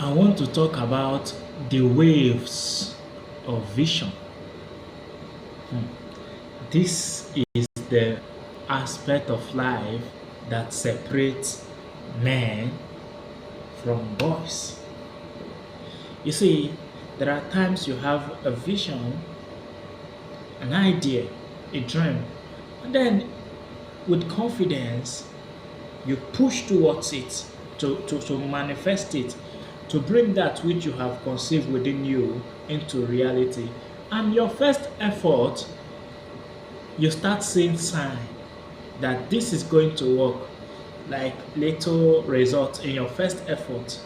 I want to talk about the waves of vision. This is the aspect of life that separates men from boys. You see, there are times you have a vision, an idea, a dream, and then with confidence you push towards it to manifest it, to bring that which you have conceived within you into reality. And your first effort, you start seeing sign that this is going to work, like little results in your first effort.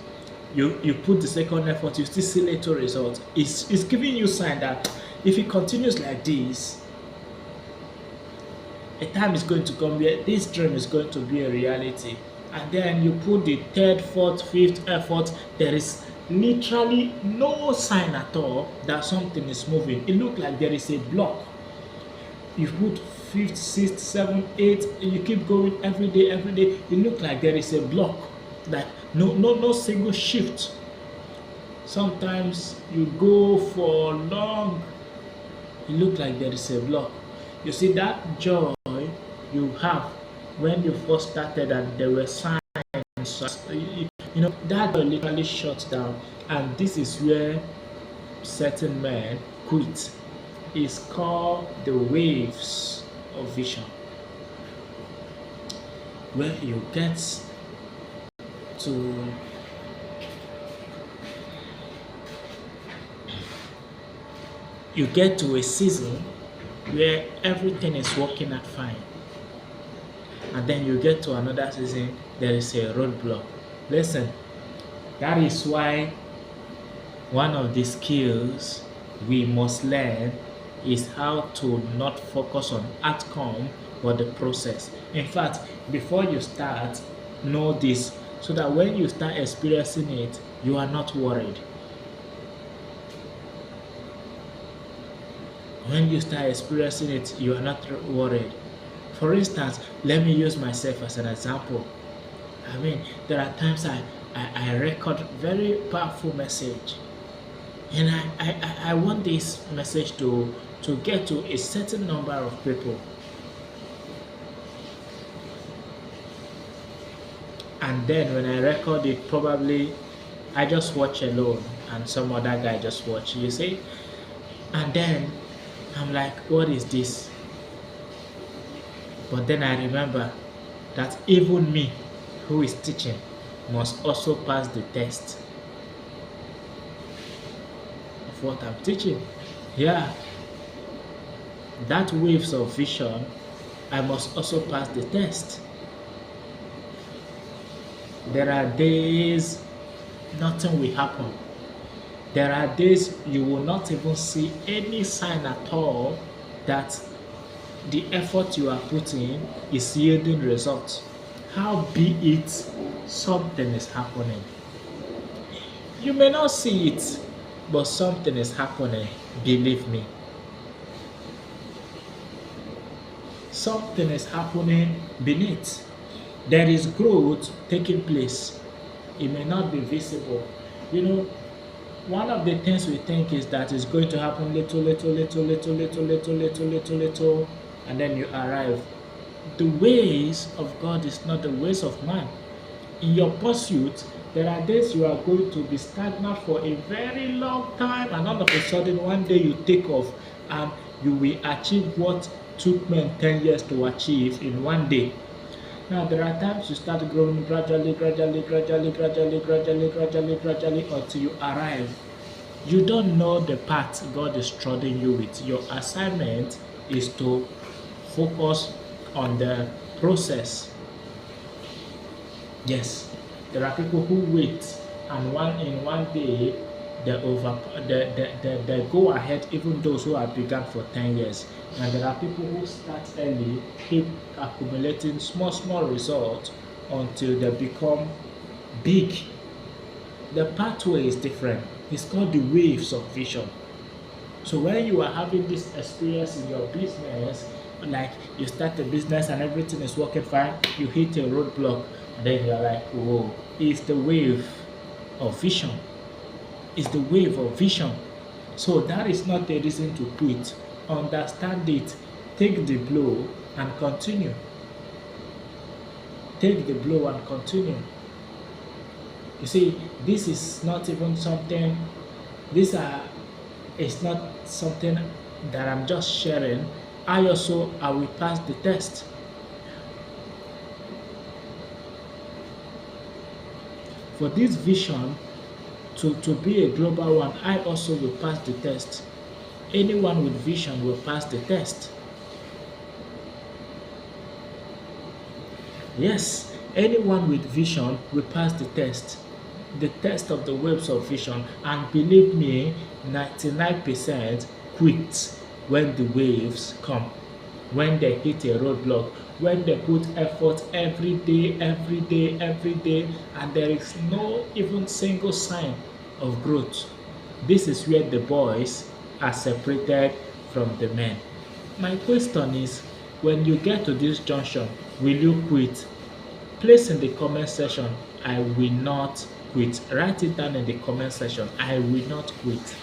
You put the second effort, you still see little results. It's giving you sign that if it continues like this, a time is going to come where this dream is going to be a reality. And then you put the third, fourth, fifth effort, there is literally no sign at all that something is moving. It looks like there is a block. You put fifth, sixth, seventh, eighth, and you keep going every day, every day. It looks like there is a block, like no single shift. Sometimes you go for long, it looks like there is a block. You see that joy you have when you first started and there were signs, that joy literally shuts down. And this is where certain men quit. It's called the waves of vision, where to you get to a season where everything is working out fine, and then you get to another season, there is a roadblock. Listen, that is why one of the skills we must learn is how to not focus on outcome but the process. In fact, before you start, know this so that when you start experiencing it, you are not worried. When you start experiencing it, you are not worried. For instance, let me use myself as an example. I mean, there are times I record very powerful message, and I want this message to get to a certain number of people. And then when I record it, probably I just watch alone and some other guy just watch, you see? And then I'm like, what is this? But then I remember that even me who is teaching must also pass the test of what I'm teaching. Yeah, that waves of vision, I must also pass the test. There are days nothing will happen. There are days you will not even see any sign at all that the effort you are putting is yielding results. How be it something is happening. You may not see it, but something is happening, believe me. Something is happening beneath. There is growth taking place. It may not be visible. One of the things we think is that it's going to happen little, and then you arrive. The ways of God is not the ways of man. In your pursuit, there are days you are going to be stagnant for a very long time, and all of a sudden, one day you take off and you will achieve what took men 10 years to achieve in one day. Now, there are times you start growing gradually until you arrive. You don't know the path God is trotting you with. Your assignment is to focus on the process. Yes, there are people who wait and in one day they go ahead, even those who have begun for 10 years. And there are people who start early, keep accumulating small results until they become big. The pathway is different. It's called the waves of vision. So when you are having this experience in your business, like you start a business and everything is working fine, you hit a roadblock, then you're like, whoa, it's the wave. of vision. It's the wave of vision. So that is not a reason to quit. Understand it. Take the blow and continue. Take the blow and continue. You see, this is not even something, it's not something that I'm just sharing. I will pass the test. For this vision to be a global one, I also will pass the test. Anyone with vision will pass the test. Yes, anyone with vision will pass the test. The test of the waves of vision. And believe me, 99% quit when the waves come, when they hit a roadblock, when they put effort every day, and there is no even single sign of growth. This is where the boys are separated from the men. My question is, when you get to this junction, will you quit? Place in the comment section, I will not quit. Write it down in the comment section, I will not quit.